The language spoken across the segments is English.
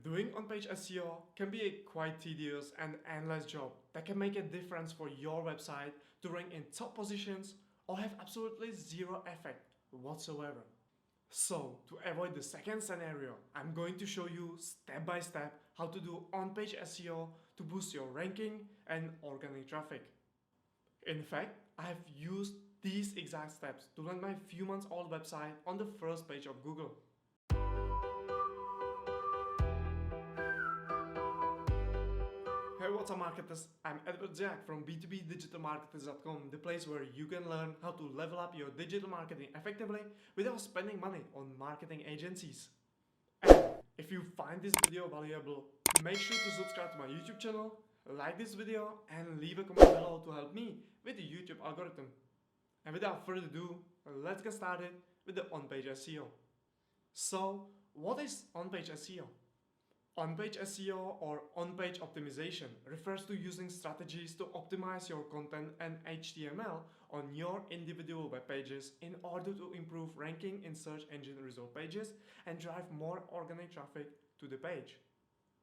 Doing on-page SEO can be a quite tedious and endless job that can make a difference for your website to rank in top positions or have absolutely zero effect whatsoever. So, to avoid the second scenario, I'm going to show you step by step how to do on-page SEO to boost your ranking and organic traffic. In fact, I have used these exact steps to land my few months old website on the first page of Google. Hey, what's up marketers? I'm Eduard Dziak from b2bdigitalmarketers.com, the place where you can learn how to level up your digital marketing effectively without spending money on marketing agencies. And if you find this video valuable, make sure to subscribe to my YouTube channel, like this video and leave a comment below to help me with the YouTube algorithm. And without further ado, let's get started with the on-page SEO. So, what is on-page SEO? On-page SEO or on-page optimization refers to using strategies to optimize your content and HTML on your individual web pages in order to improve ranking in search engine result pages and drive more organic traffic to the page.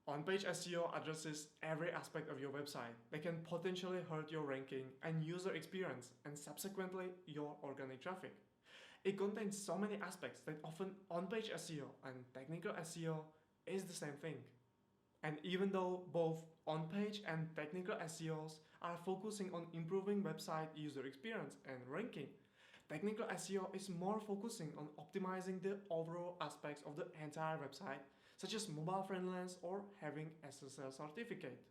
On-page SEO addresses every aspect of your website that can potentially hurt your ranking and user experience and subsequently your organic traffic. It contains so many aspects that often on-page SEO and technical SEO is the same thing. And even though both on-page and technical SEOs are focusing on improving website user experience and ranking, technical SEO is more focusing on optimizing the overall aspects of the entire website, such as mobile friendliness or having SSL certificate.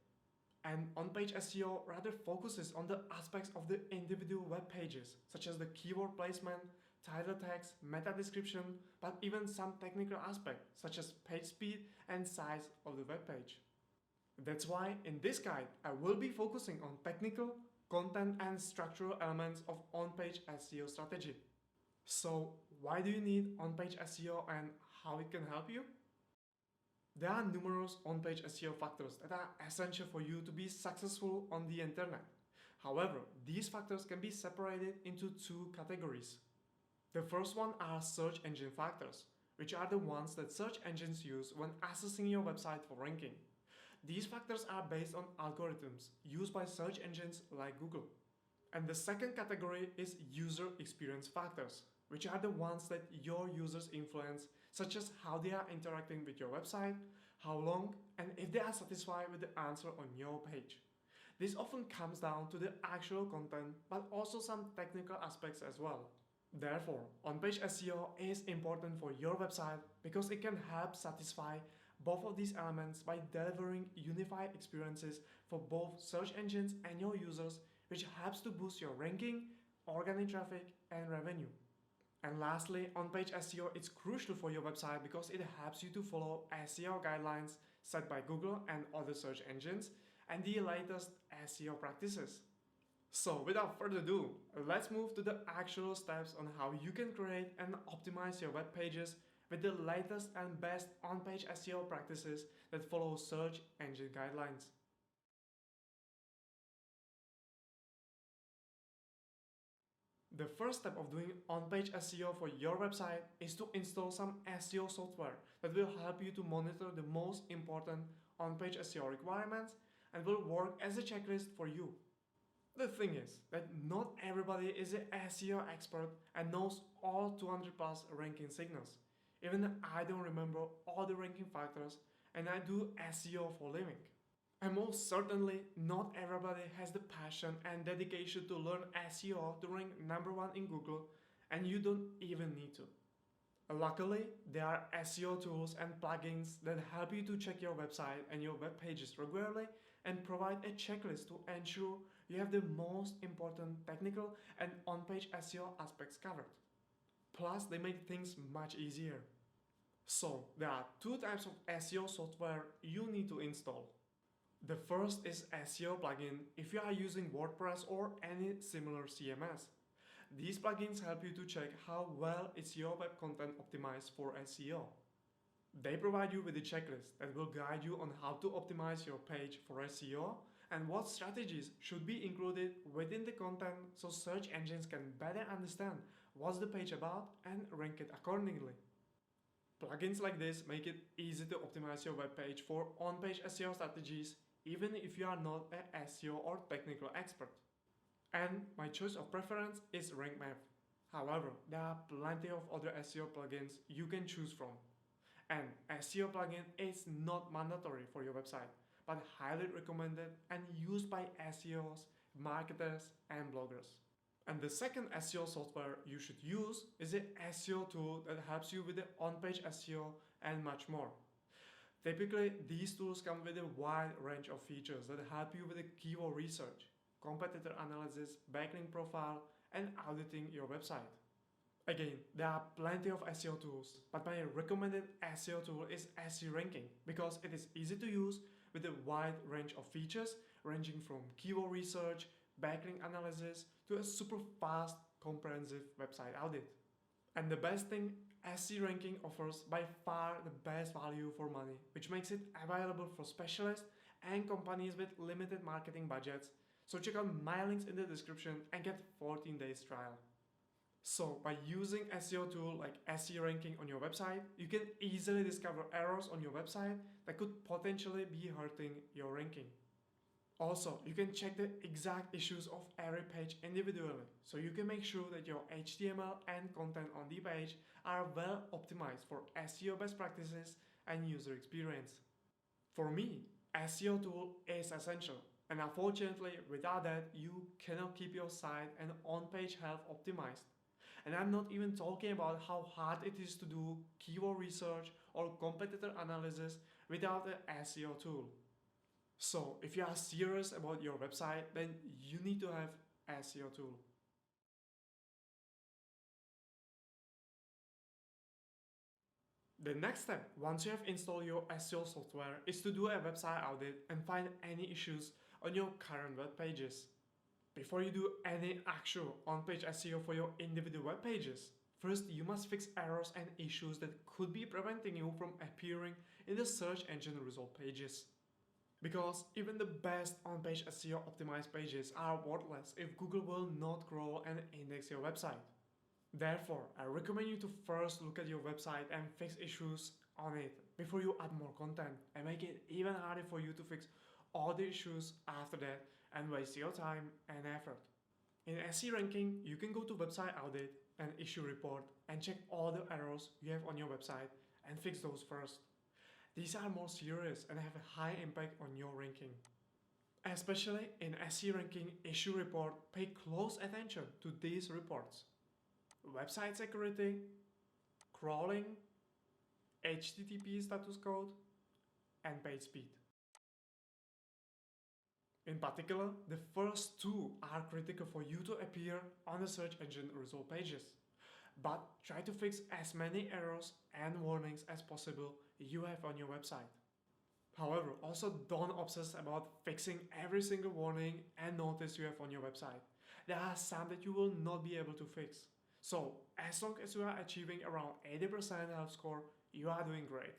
And on-page SEO rather focuses on the aspects of the individual web pages, such as the keyword placement, title text, meta description, but even some technical aspects such as page speed and size of the web page. That's why in this guide I will be focusing on technical, content and structural elements of on-page SEO strategy. So why do you need on-page SEO and how it can help you? There are numerous on-page SEO factors that are essential for you to be successful on the internet. However, these factors can be separated into two categories. The first one are search engine factors, which are the ones that search engines use when assessing your website for ranking. These factors are based on algorithms used by search engines like Google. And the second category is user experience factors, which are the ones that your users influence, such as how they are interacting with your website, how long, and if they are satisfied with the answer on your page. This often comes down to the actual content, but also some technical aspects as well. Therefore, on-page SEO is important for your website because it can help satisfy both of these elements by delivering unified experiences for both search engines and your users, which helps to boost your ranking, organic traffic, and revenue. And lastly, on-page SEO is crucial for your website because it helps you to follow SEO guidelines set by Google and other search engines and the latest SEO practices. So without further ado, let's move to the actual steps on how you can create and optimize your web pages with the latest and best on-page SEO practices that follow search engine guidelines. The first step of doing on-page SEO for your website is to install some SEO software that will help you to monitor the most important on-page SEO requirements and will work as a checklist for you. The thing is that not everybody is an SEO expert and knows all 200 plus ranking signals. Even I don't remember all the ranking factors and I do SEO for a living. And most certainly not everybody has the passion and dedication to learn SEO to rank #1 in Google, and you don't even need to. Luckily, there are SEO tools and plugins that help you to check your website and your web pages regularly and provide a checklist to ensure you have the most important technical and on-page SEO aspects covered. Plus, they make things much easier. So, there are two types of SEO software you need to install. The first is SEO plugin if you are using WordPress or any similar CMS. These plugins help you to check how well is your web content optimized for SEO. They provide you with a checklist that will guide you on how to optimize your page for SEO and what strategies should be included within the content so search engines can better understand what's the page about and rank it accordingly. Plugins like this make it easy to optimize your web page for on-page SEO strategies, even if you are not an SEO or technical expert. And my choice of preference is Rank Math. However, there are plenty of other SEO plugins you can choose from. An SEO plugin is not mandatory for your website, but highly recommended and used by SEOs, marketers, and bloggers. And the second SEO software you should use is an SEO tool that helps you with the on-page SEO and much more. Typically, these tools come with a wide range of features that help you with the keyword research, competitor analysis, backlink profile, and auditing your website. Again, there are plenty of SEO tools, but my recommended SEO tool is SE Ranking because it is easy to use with a wide range of features ranging from keyword research, backlink analysis to a super fast, comprehensive website audit. And the best thing, SE Ranking offers by far the best value for money, which makes it available for specialists and companies with limited marketing budgets. So check out my links in the description and get 14 days trial. So by using SEO tool like SE Ranking on your website, you can easily discover errors on your website that could potentially be hurting your ranking. Also, you can check the exact issues of every page individually, so you can make sure that your HTML and content on the page are well optimized for SEO best practices and user experience. For me, SEO tool is essential, and unfortunately without that you cannot keep your site and on-page health optimized. And I'm not even talking about how hard it is to do keyword research or competitor analysis without an SEO tool. So if you are serious about your website, then you need to have SEO tool. The next step, once you have installed your SEO software, is to do a website audit and find any issues on your current web pages. Before you do any actual on-page SEO for your individual web pages, first you must fix errors and issues that could be preventing you from appearing in the search engine result pages. Because even the best on-page SEO optimized pages are worthless if Google will not crawl and index your website. Therefore, I recommend you to first look at your website and fix issues on it before you add more content and make it even harder for you to fix all the issues after that and waste your time and effort. In SE Ranking, you can go to Website Audit and Issue Report and check all the errors you have on your website and fix those first. These are more serious and have a high impact on your ranking. Especially in SE Ranking Issue Report, pay close attention to these reports: website security, crawling, HTTP status code, and page speed. In particular, the first two are critical for you to appear on the search engine result pages. But try to fix as many errors and warnings as possible you have on your website. However, also don't obsess about fixing every single warning and notice you have on your website. There are some that you will not be able to fix. So, as long as you are achieving around 80% health score, you are doing great.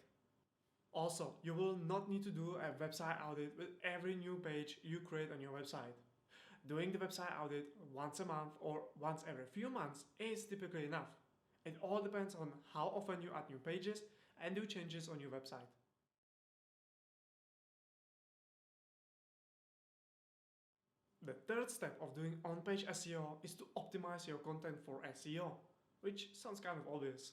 Also, you will not need to do a website audit with every new page you create on your website. Doing the website audit once a month or once every few months is typically enough. It all depends on how often you add new pages and do changes on your website. The third step of doing on-page SEO is to optimize your content for SEO, which sounds kind of obvious.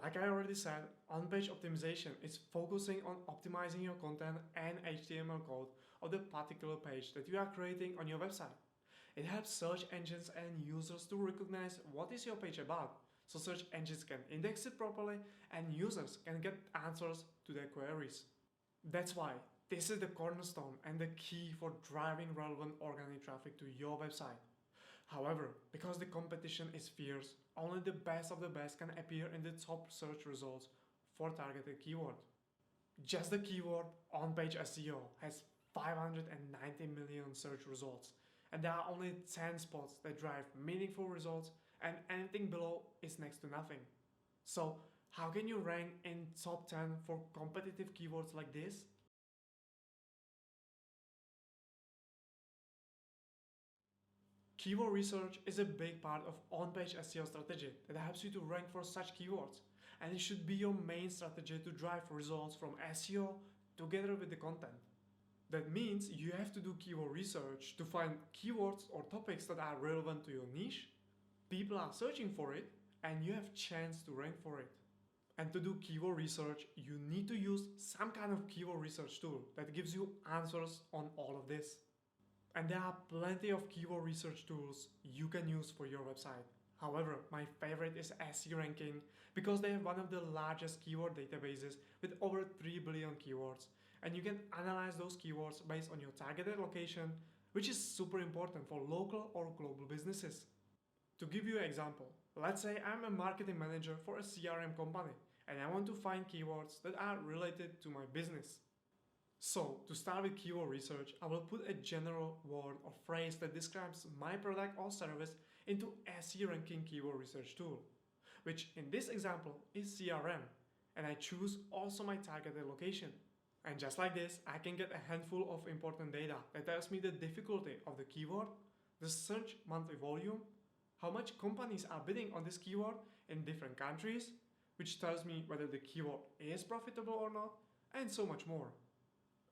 Like I already said, on-page optimization is focusing on optimizing your content and HTML code of the particular page that you are creating on your website. It helps search engines and users to recognize what is your page about, so search engines can index it properly and users can get answers to their queries. That's why this is the cornerstone and the key for driving relevant organic traffic to your website. However, because the competition is fierce, only the best of the best can appear in the top search results for targeted keyword. Just the keyword on-page SEO has 590 million search results, and there are only 10 spots that drive meaningful results, and anything below is next to nothing. So, how can you rank in top 10 for competitive keywords like this? Keyword research is a big part of on-page SEO strategy that helps you to rank for such keywords. and it should be your main strategy to drive results from SEO together with the content. That means you have to do keyword research to find keywords or topics that are relevant to your niche, people are searching for it, and you have chance to rank for it. And to do keyword research, you need to use some kind of keyword research tool that gives you answers on all of this. And there are plenty of keyword research tools you can use for your website. However, my favorite is SE Ranking because they have one of the largest keyword databases with over 3 billion keywords, and you can analyze those keywords based on your targeted location, which is super important for local or global businesses. To give you an example, let's say I'm a marketing manager for a CRM company and I want to find keywords that are related to my business. So, to start with keyword research, I will put a general word or phrase that describes my product or service into SE Ranking keyword research tool, which in this example is CRM, and I choose also my targeted location. And just like this, I can get a handful of important data that tells me the difficulty of the keyword, the search monthly volume, how much companies are bidding on this keyword in different countries, which tells me whether the keyword is profitable or not, and so much more.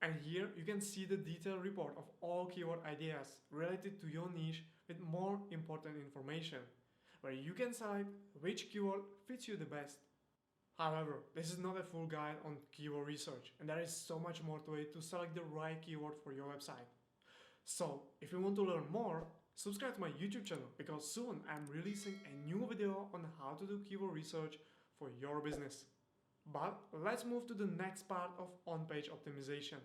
And here you can see the detailed report of all keyword ideas related to your niche with more important information, where you can select which keyword fits you the best. However, this is not a full guide on keyword research, and there is so much more to it to select the right keyword for your website. So, if you want to learn more, subscribe to my YouTube channel because soon I'm releasing a new video on how to do keyword research for your business. But let's move to the next part of on-page optimization.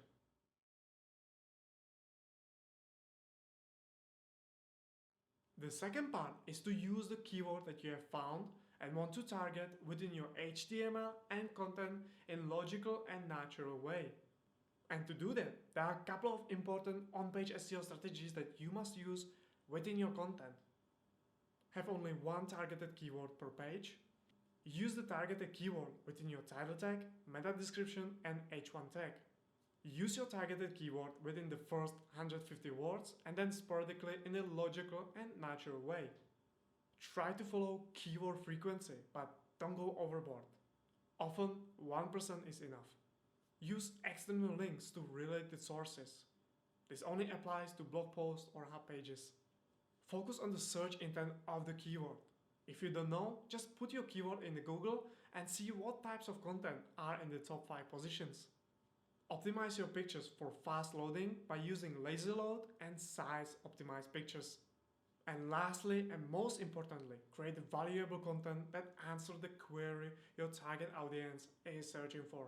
The second part is to use the keyword that you have found and want to target within your HTML and content in logical and natural way. And to do that, there are a couple of important on-page SEO strategies that you must use within your content. Have only one targeted keyword per page. Use the targeted keyword within your title tag, meta description, and H1 tag. Use your targeted keyword within the first 150 words and then sporadically in a logical and natural way. Try to follow keyword frequency, but don't go overboard. Often 1% is enough. Use external links to related sources. This only applies to blog posts or hub pages. Focus on the search intent of the keyword. If you don't know, just put your keyword in the Google and see what types of content are in the top 5 positions. Optimize your pictures for fast loading by using lazy load and size optimized pictures. And lastly, and most importantly, create valuable content that answers the query your target audience is searching for.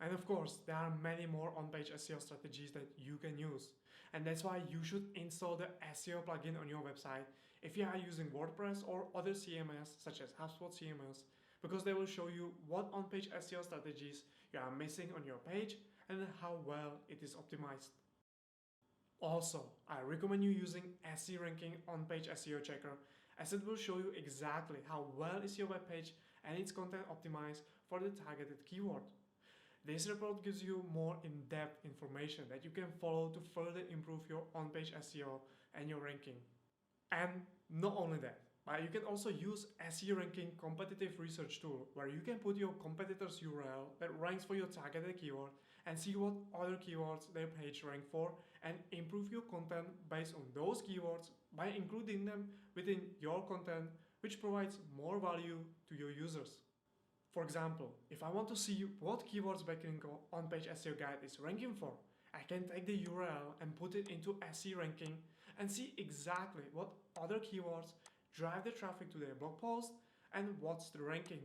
And of course, there are many more on-page SEO strategies that you can use. And that's why you should install the SEO plugin on your website if you are using WordPress or other CMS such as HubSpot CMS, because they will show you what on-page SEO strategies you are missing on your page and how well it is optimized. Also, I recommend you using SE Ranking on-page SEO checker, as it will show you exactly how well is your web page and its content optimized for the targeted keyword. This report gives you more in-depth information that you can follow to further improve your on-page SEO and your ranking. And not only that, but you can also use SE Ranking competitive research tool, where you can put your competitor's URL that ranks for your targeted keyword and see what other keywords their page rank for and improve your content based on those keywords by including them within your content, which provides more value to your users. For example, if I want to see what keywords Backlink on-page SEO guide is ranking for, I can take the URL and put it into SE Ranking and see exactly what other keywords drive the traffic to their blog post and what's the ranking.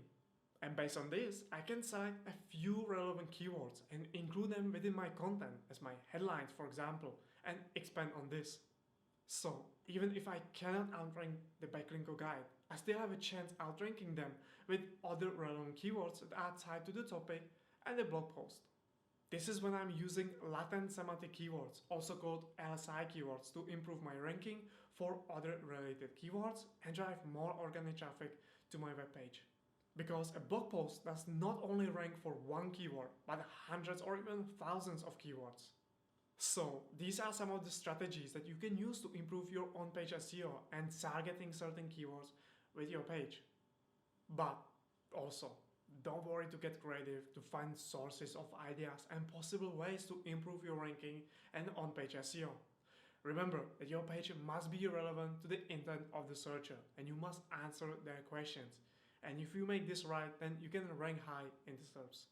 And based on this, I can select a few relevant keywords and include them within my content as my headlines, for example, and expand on this. So, even if I cannot outrank the Backlinko guide, I still have a chance outranking them with other relevant keywords that are tied to the topic and the blog post. This is when I'm using latent semantic keywords, also called LSI keywords, to improve my ranking for other related keywords and drive more organic traffic to my web page. Because a blog post does not only rank for one keyword, but hundreds or even thousands of keywords. So, these are some of the strategies that you can use to improve your on-page SEO and targeting certain keywords with your page. But also, Don't worry to get creative to find sources of ideas and possible ways to improve your ranking and on-page SEO. Remember that your page must be relevant to the intent of the searcher and you must answer their questions. And if you make this right, then you can rank high in the SERPs.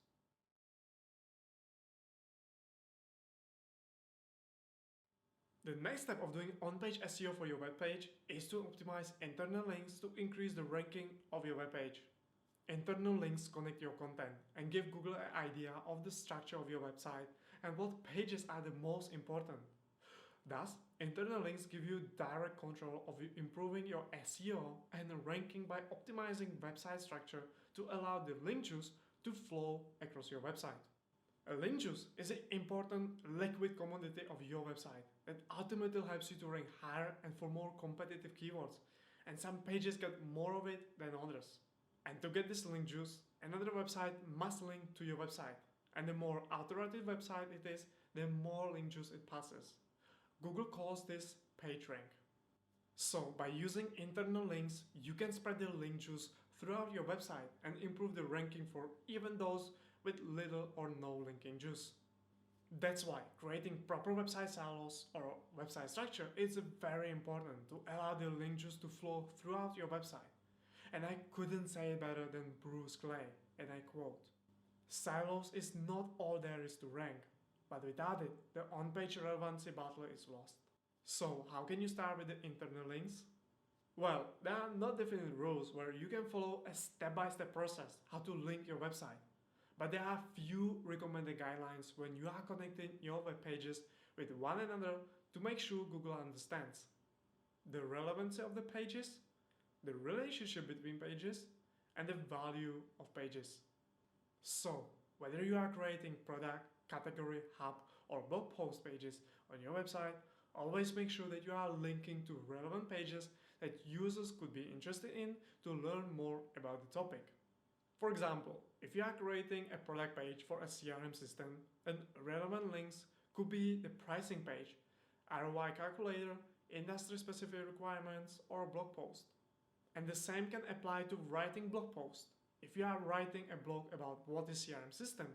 The next step of doing on-page SEO for your web page is to optimize internal links to increase the ranking of your web page. Internal links connect your content and give Google an idea of the structure of your website and what pages are the most important. Thus, internal links give you direct control of improving your SEO and ranking by optimizing website structure to allow the link juice to flow across your website. A link juice is an important liquid commodity of your website that ultimately helps you to rank higher and for more competitive keywords, and some pages get more of it than others. And to get this link juice, another website must link to your website, and the more authoritative website it is, the more link juice it passes. Google calls this PageRank. So by using internal links, you can spread the link juice throughout your website and improve the ranking for even those with little or no linking juice. That's why creating proper website silos or website structure is very important to allow the link juice to flow throughout your website. And I couldn't say it better than Bruce Clay, and I quote, "Silos is not all there is to rank, but without it, the on-page relevancy battle is lost." So how can you start with the internal links? Well, there are not definite rules where you can follow a step-by-step process how to link your website. But there are few recommended guidelines when you are connecting your web pages with one another to make sure Google understands the relevancy of the pages, the relationship between pages, and the value of pages. So, whether you are creating product, category, hub, or blog post pages on your website, always make sure that you are linking to relevant pages that users could be interested in to learn more about the topic. For example, if you are creating a product page for a CRM system, then relevant links could be the pricing page, ROI calculator, industry-specific requirements, or a blog post. And the same can apply to writing blog posts. If you are writing a blog about what is CRM system,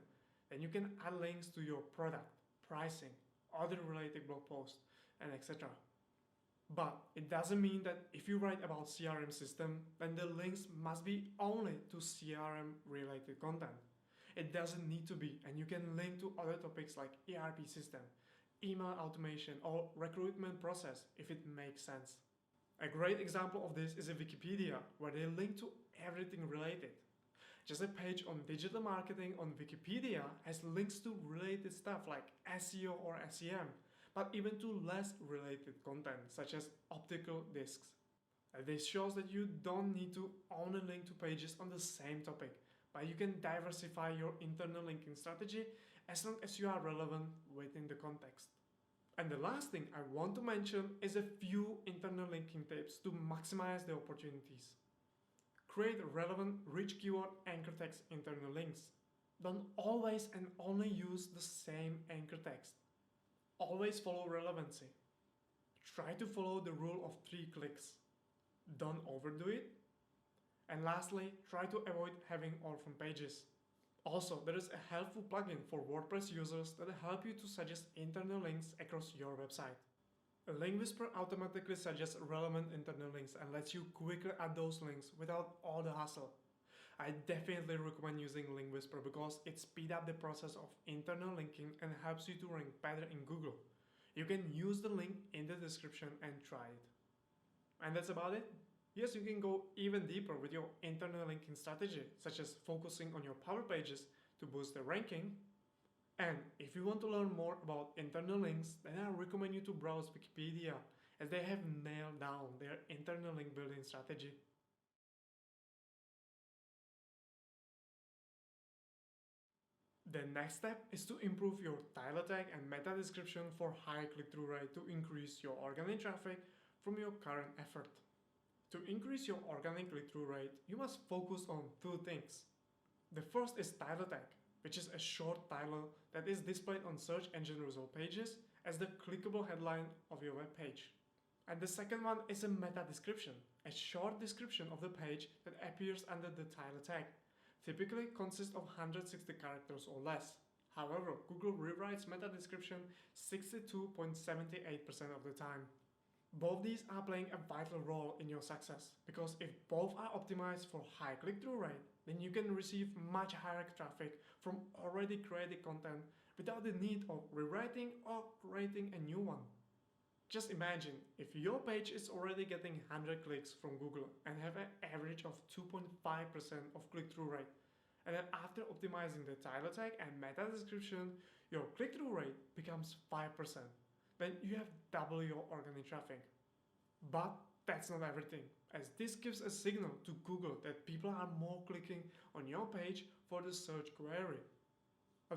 then you can add links to your product, pricing, other related blog posts, and etc. But it doesn't mean that if you write about CRM system, then the links must be only to CRM related content. It doesn't need to be, and you can link to other topics like ERP system, email automation, or recruitment process if it makes sense. A great example of this is a Wikipedia, where they link to everything related. Just a page on digital marketing on Wikipedia has links to related stuff like SEO or SEM, but even to less related content, such as optical discs. This shows that you don't need to only link to pages on the same topic, but you can diversify your internal linking strategy as long as you are relevant within the context. And the last thing I want to mention is a few internal linking tips to maximize the opportunities. Create relevant, rich keyword anchor text internal links. Don't always and only use the same anchor text. Always follow relevancy. Try to follow the rule of 3 clicks. Don't overdo it. And lastly, try to avoid having orphan pages. Also, there is a helpful plugin for WordPress users that help you to suggest internal links across your website. Link Whisper automatically suggests relevant internal links and lets you quickly add those links without all the hassle. I definitely recommend using Link Whisper because it speeds up the process of internal linking and helps you to rank better in Google. You can use the link in the description and try it. And that's about it. Yes, you can go even deeper with your internal linking strategy, such as focusing on your power pages to boost the ranking. And if you want to learn more about internal links, then I recommend you to browse Wikipedia, as they have nailed down their internal link building strategy. The next step is to improve your title tag and meta description for high click-through rate to increase your organic traffic from your current effort. To increase your organic click-through rate, you must focus on 2 things. The first is title tag, which is a short title that is displayed on search engine result pages as the clickable headline of your web page. And the second one is a meta description, a short description of the page that appears under the title tag. typically consist of 160 characters or less. However, Google rewrites meta description 62.78% of the time. Both these are playing a vital role in your success, because if both are optimized for high click-through rate, then you can receive much higher traffic from already created content without the need of rewriting or creating a new one. Just imagine if your page is already getting 100 clicks from Google and have an average of 2.5% of click-through rate, and then after optimizing the title tag and meta description, your click-through rate becomes 5%. Then you have double your organic traffic. But that's not everything, as this gives a signal to Google that people are more clicking on your page for the search query.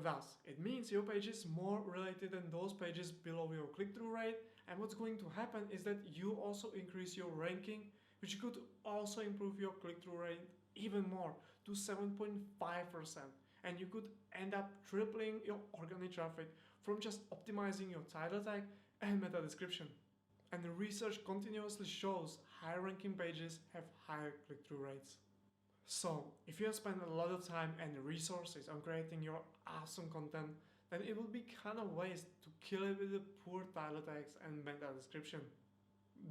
Thus, it means your page is more related than those pages below your click-through rate, and what's going to happen is that you also increase your ranking, which could also improve your click-through rate even more to 7.5%, and you could end up tripling your organic traffic from just optimizing your title tag and meta description. And the research continuously shows high ranking pages have higher click-through rates. So, if you have spent a lot of time and resources on creating your awesome content, then it will be kind of waste to kill it with the poor title tags and meta description.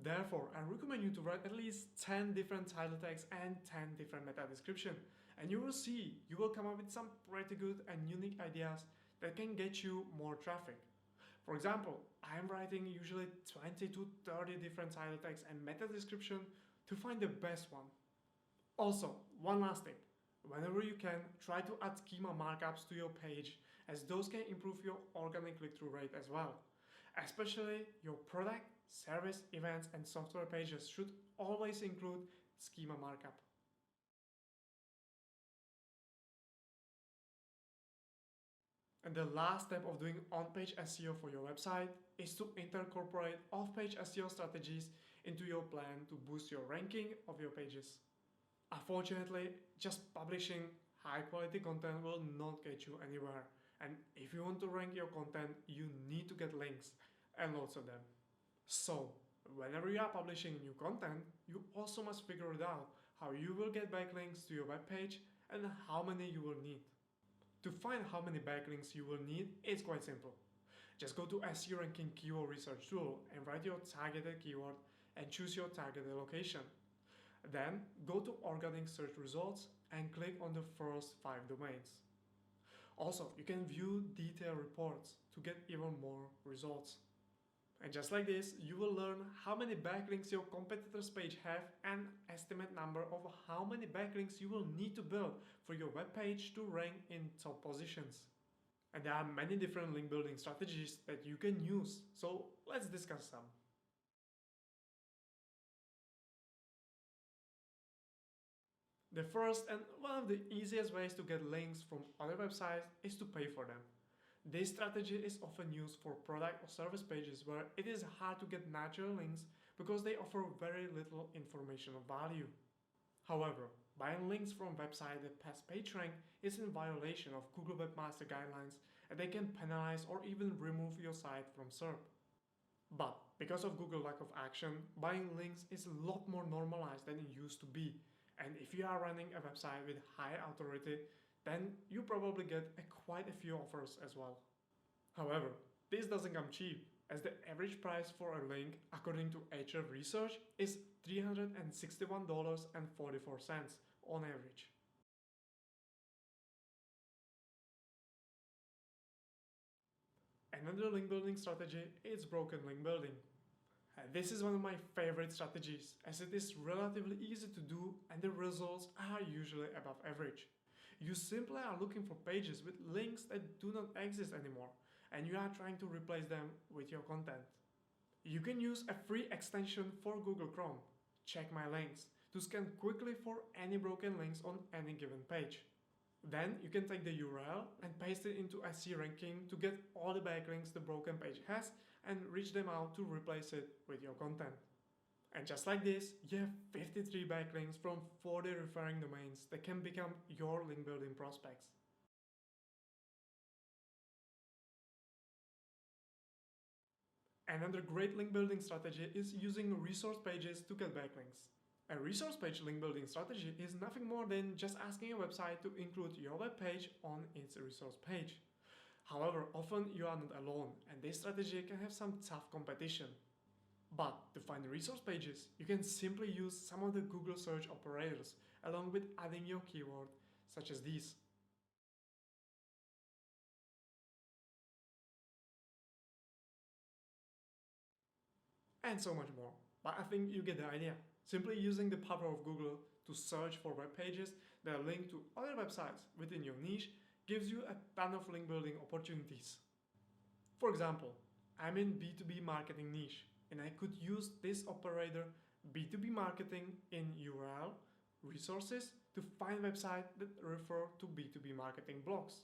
Therefore, I recommend you to write at least 10 different title tags and 10 different meta description, and you will see you will come up with some pretty good and unique ideas that can get you more traffic. For example, I am writing usually 20 to 30 different title tags and meta description to find the best one. Also, one last tip. Whenever you can, try to add schema markups to your page, as those can improve your organic click-through rate as well. Especially your product, service, events and software pages should always include schema markup. And the last step of doing on-page SEO for your website is to incorporate off-page SEO strategies into your plan to boost your ranking of your pages. Unfortunately, just publishing high-quality content will not get you anywhere, and if you want to rank your content, you need to get links, and lots of them. So, whenever you are publishing new content, you also must figure it out how you will get backlinks to your web page and how many you will need. To find how many backlinks you will need, it's quite simple. Just go to SEO Ranking Keyword Research tool and write your targeted keyword and choose your targeted location. Then go to Organic Search Results and click on the first 5 domains. Also, you can view detailed reports to get even more results. And just like this, you will learn how many backlinks your competitors' page have and estimate number of how many backlinks you will need to build for your web page to rank in top positions. And there are many different link building strategies that you can use, so let's discuss some. The first and one of the easiest ways to get links from other websites is to pay for them. This strategy is often used for product or service pages where it is hard to get natural links because they offer very little informational value. However, buying links from websites that pass PageRank is in violation of Google Webmaster Guidelines, and they can penalize or even remove your site from SERP. But because of Google lack of action, buying links is a lot more normalized than it used to be. And if you are running a website with high authority, then you probably get quite a few offers as well. However, this doesn't come cheap, as the average price for a link, according to Ahrefs research, is $361.44 on average. Another link building strategy is broken link building. This is one of my favorite strategies, as it is relatively easy to do and the results are usually above average. You simply are looking for pages with links that do not exist anymore, and you are trying to replace them with your content. You can use a free extension for Google Chrome, Check My Links, to scan quickly for any broken links on any given page. Then you can take the URL and paste it into SEO ranking to get all the backlinks the broken page has and reach them out to replace it with your content. And just like this, you have 53 backlinks from 40 referring domains that can become your link building prospects. Another great link building strategy is using resource pages to get backlinks. A resource page link building strategy is nothing more than just asking a website to include your web page on its resource page. However, often you are not alone, and this strategy can have some tough competition. But to find resource pages, you can simply use some of the Google search operators along with adding your keyword, such as these. And so much more. But I think you get the idea. Simply using the power of Google to search for web pages that are linked to other websites within your niche gives you a ton of link building opportunities. For example, I'm in B2B marketing niche and I could use this operator B2B marketing in URL resources to find websites that refer to B2B marketing blogs.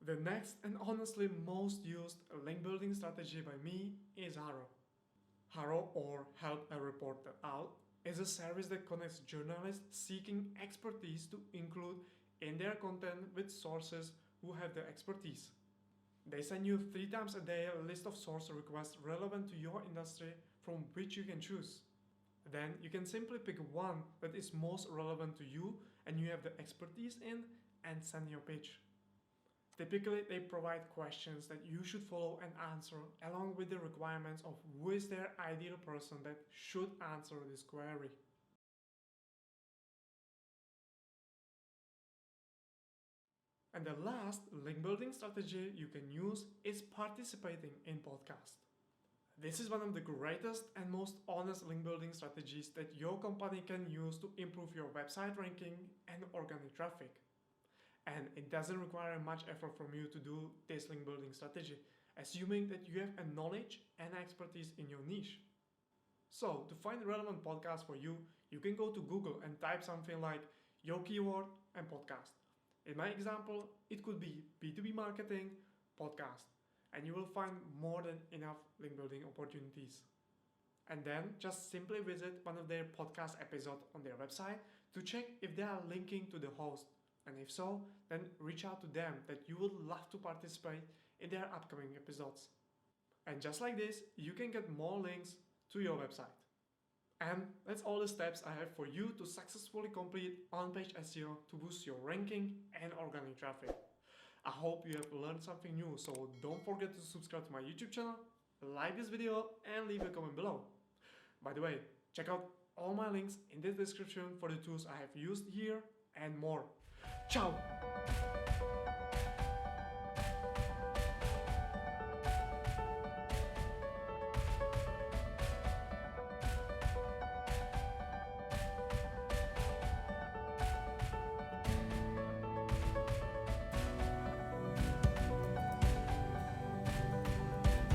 The next and honestly most used link building strategy by me is Arrow. Harrow, or Help a Reporter Out, is a service that connects journalists seeking expertise to include in their content with sources who have the expertise. They send you 3 times a day a list of source requests relevant to your industry from which you can choose. Then you can simply pick one that is most relevant to you and you have the expertise in and send your pitch. Typically, they provide questions that you should follow and answer along with the requirements of who is their ideal person that should answer this query. And the last link building strategy you can use is participating in podcasts. This is one of the greatest and most honest link building strategies that your company can use to improve your website ranking and organic traffic. And it doesn't require much effort from you to do this link building strategy, assuming that you have a knowledge and expertise in your niche. So, to find relevant podcasts for you, you can go to Google and type something like your keyword and podcast. In my example, it could be B2B marketing podcast, and you will find more than enough link building opportunities. And then just simply visit one of their podcast episodes on their website to check if they are linking to the host. And if so, then reach out to them that you would love to participate in their upcoming episodes. And just like this, you can get more links to your website. And that's all the steps I have for you to successfully complete on-page SEO to boost your ranking and organic traffic. I hope you have learned something new, so don't forget to subscribe to my YouTube channel, like this video and leave a comment below. By the way, check out all my links in the description for the tools I have used here and more. Ciao!